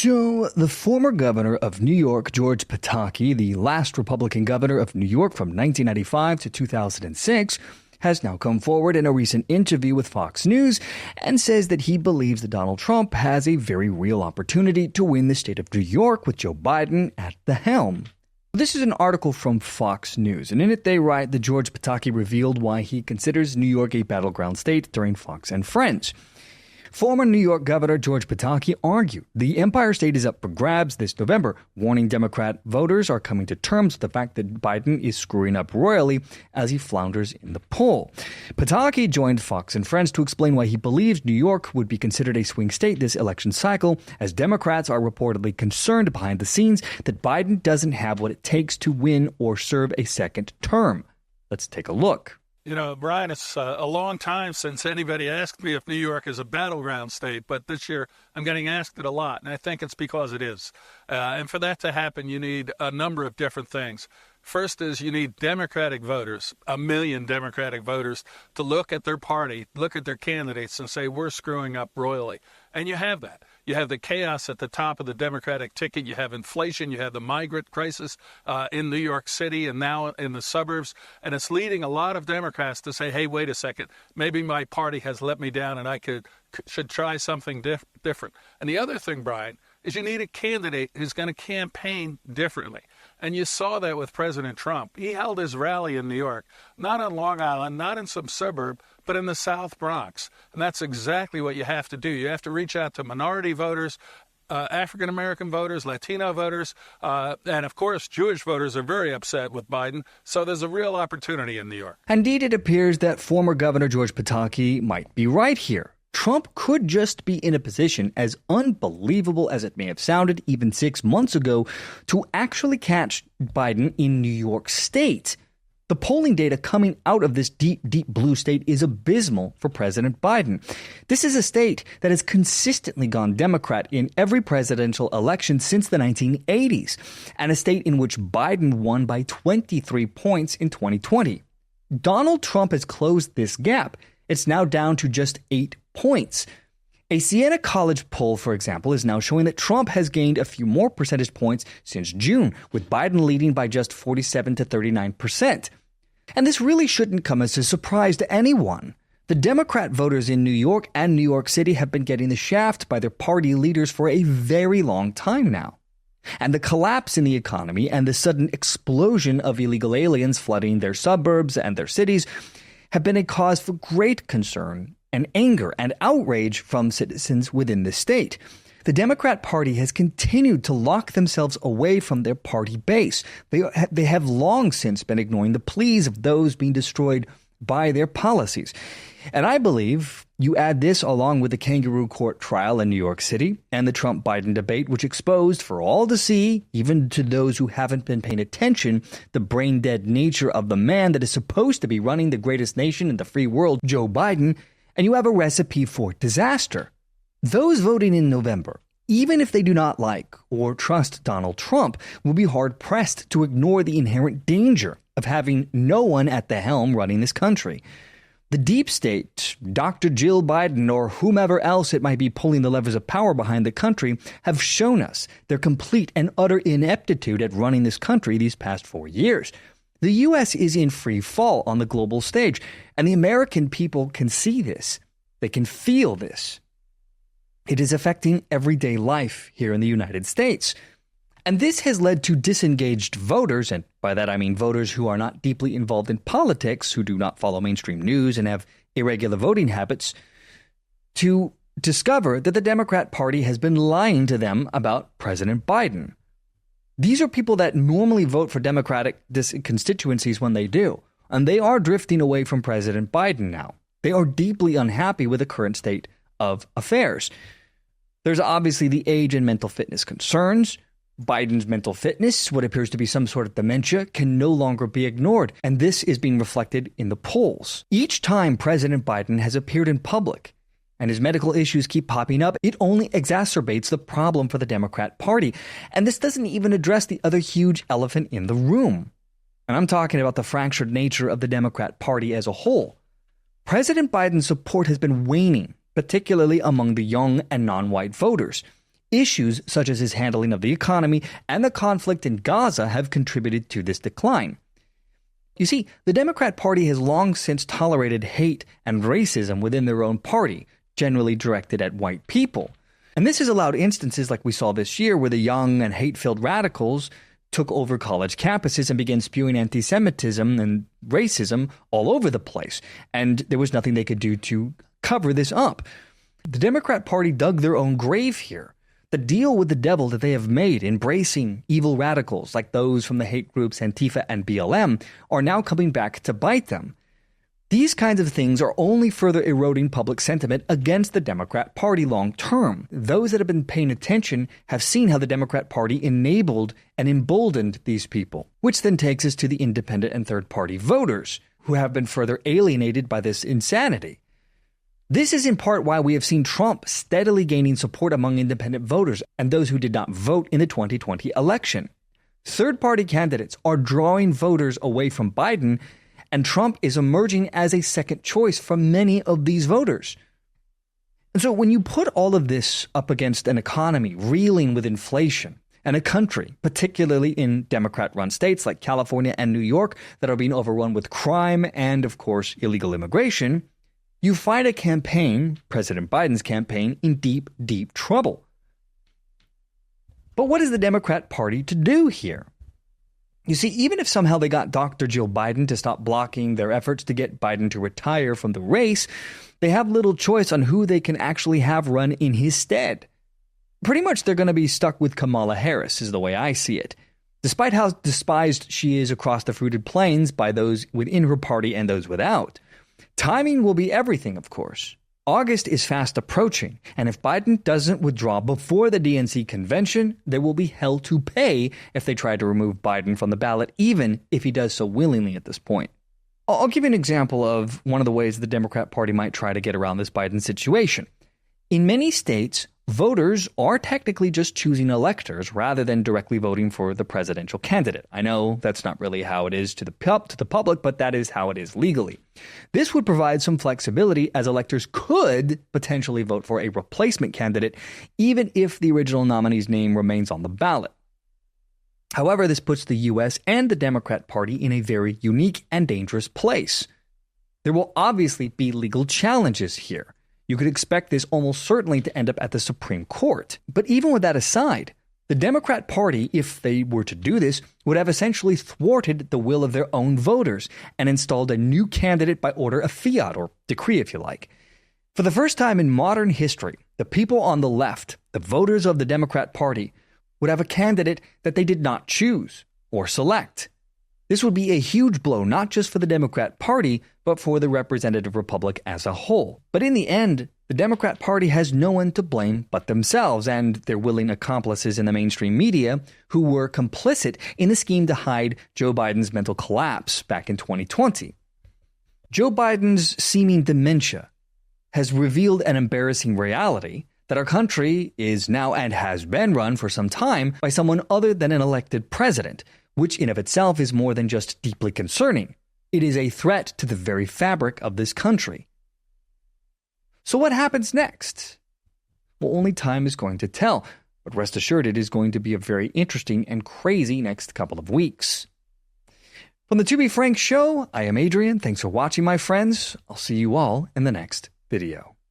So, the former governor of New York, George Pataki, the last Republican governor of New York from 1995 to 2006, has now come forward in a recent interview with Fox News and says that he believes that Donald Trump has a very real opportunity to win the state of New York with Joe Biden at the helm. This is an article from Fox News, and in it they write that George Pataki revealed why he considers New York a battleground state during Fox and Friends. Former New York Governor George Pataki argued the Empire State is up for grabs this November, warning Democrat voters are coming to terms with the fact that Biden is screwing up royally as he flounders in the poll. Pataki joined Fox and Friends to explain why he believes New York would be considered a swing state this election cycle, as Democrats are reportedly concerned behind the scenes that Biden doesn't have what it takes to win or serve a second term. Let's take a look. You know, Brian, it's a long time since anybody asked me if New York is a battleground state, but this year I'm getting asked it a lot, and I think it's because it is. And for that to happen, you need a number of different things. First is you need Democratic voters, 1 million Democratic voters, to look at their party, look at their candidates and say, we're screwing up royally. And you have that. You have the chaos at the top of the Democratic ticket. You have inflation. You have the migrant crisis in New York City and now in the suburbs. And it's leading a lot of Democrats to say, hey, wait a second, maybe my party has let me down and I should try something different. And the other thing, Brian, is you need a candidate who's going to campaign differently. And you saw that with President Trump. He held his rally in New York, not on Long Island, not in some suburb, but in the South Bronx. And that's exactly what you have to do. You have to reach out to minority voters, African-American voters, Latino voters, and of course, Jewish voters are very upset with Biden. So there's a real opportunity in New York. Indeed, it appears that former Governor George Pataki might be right here. Trump could just be in a position, as unbelievable as it may have sounded even 6 months ago, to actually catch Biden in New York State. The polling data coming out of this deep, deep blue state is abysmal for President Biden. This is a state that has consistently gone Democrat in every presidential election since the 1980s, and a state in which Biden won by 23 points in 2020. Donald Trump has closed this gap. It's now down to just 8 points. A Siena College poll, for example, is now showing that Trump has gained a few more percentage points since June, with Biden leading by just 47 to 39%. And this really shouldn't come as a surprise to anyone. The Democrat voters in New York and New York City have been getting the shaft by their party leaders for a very long time now. And the collapse in the economy and the sudden explosion of illegal aliens flooding their suburbs and their cities have been a cause for great concern and anger and outrage from citizens within the state. The Democrat Party has continued to lock themselves away from their party base. They have long since been ignoring the pleas of those being destroyed by their policies. And I believe you add this along with the kangaroo court trial in New York City and the Trump-Biden debate, which exposed for all to see, even to those who haven't been paying attention, the brain-dead nature of the man that is supposed to be running the greatest nation in the free world, Joe Biden, and you have a recipe for disaster. Those voting in November, even if they do not like or trust Donald Trump, will be hard-pressed to ignore the inherent danger of having no one at the helm running this country. The deep state, Dr. Jill Biden, or whomever else it might be pulling the levers of power behind the country, have shown us their complete and utter ineptitude at running this country these past 4 years. The U.S. is in free fall on the global stage, and the American people can see this. They can feel this. It is affecting everyday life here in the United States. And this has led to disengaged voters, and by that I mean voters who are not deeply involved in politics, who do not follow mainstream news and have irregular voting habits, to discover that the Democrat Party has been lying to them about President Biden. These are people that normally vote for Democratic constituencies when they do, and they are drifting away from President Biden now. They are deeply unhappy with the current state of affairs. There's obviously the age and mental fitness concerns. Biden's mental fitness, what appears to be some sort of dementia, can no longer be ignored, and this is being reflected in the polls. Each time President Biden has appeared in public and his medical issues keep popping up, it only exacerbates the problem for the Democrat Party. And this doesn't even address the other huge elephant in the room. And I'm talking about the fractured nature of the Democrat Party as a whole. President Biden's support has been waning, particularly among the young and non-white voters. Issues such as his handling of the economy and the conflict in Gaza have contributed to this decline. You see, the Democrat Party has long since tolerated hate and racism within their own party, generally directed at white people. And this has allowed instances like we saw this year where the young and hate-filled radicals took over college campuses and began spewing anti-Semitism and racism all over the place. And there was nothing they could do to cover this up. The Democrat Party dug their own grave here. The deal with the devil that they have made, embracing evil radicals like those from the hate groups Antifa and BLM, are now coming back to bite them. These kinds of things are only further eroding public sentiment against the Democrat Party long term. Those that have been paying attention have seen how the Democrat Party enabled and emboldened these people, which then takes us to the independent and third-party voters, who have been further alienated by this insanity. This is in part why we have seen Trump steadily gaining support among independent voters and those who did not vote in the 2020 election. Third-party candidates are drawing voters away from Biden, and Trump is emerging as a second choice for many of these voters. And so when you put all of this up against an economy reeling with inflation and a country, particularly in Democrat-run states like California and New York, that are being overrun with crime and, of course, illegal immigration, you find a campaign, President Biden's campaign, in deep, deep trouble. But what is the Democrat Party to do here? You see, even if somehow they got Dr. Jill Biden to stop blocking their efforts to get Biden to retire from the race, they have little choice on who they can actually have run in his stead. Pretty much they're going to be stuck with Kamala Harris, is the way I see it. Despite how despised she is across the fruited plains by those within her party and those without. Timing will be everything, of course. August is fast approaching, and if Biden doesn't withdraw before the DNC convention, there will be hell to pay if they try to remove Biden from the ballot, even if he does so willingly at this point. I'll give you an example of one of the ways the Democrat Party might try to get around this Biden situation. In many states, voters are technically just choosing electors rather than directly voting for the presidential candidate. I know that's not really how it is to the public, but that is how it is legally. This would provide some flexibility, as electors could potentially vote for a replacement candidate, even if the original nominee's name remains on the ballot. However, this puts the U.S. and the Democrat Party in a very unique and dangerous place. There will obviously be legal challenges here. You could expect this almost certainly to end up at the Supreme Court. But even with that aside, the Democrat Party, if they were to do this, would have essentially thwarted the will of their own voters and installed a new candidate by order of fiat, or decree if you like. For the first time in modern history, the people on the left, the voters of the Democrat Party, would have a candidate that they did not choose or select. This would be a huge blow, not just for the Democrat Party, but for the representative republic as a whole. But in the end, the Democrat Party has no one to blame but themselves and their willing accomplices in the mainstream media who were complicit in the scheme to hide Joe Biden's mental collapse back in 2020. Joe Biden's seeming dementia has revealed an embarrassing reality that our country is now and has been run for some time by someone other than an elected president, which in of itself is more than just deeply concerning. It is a threat to the very fabric of this country. So what happens next? Well, only time is going to tell, but rest assured it is going to be a very interesting and crazy next couple of weeks. From the To Be Frank Show, I am Adrian. Thanks for watching, my friends. I'll see you all in the next video.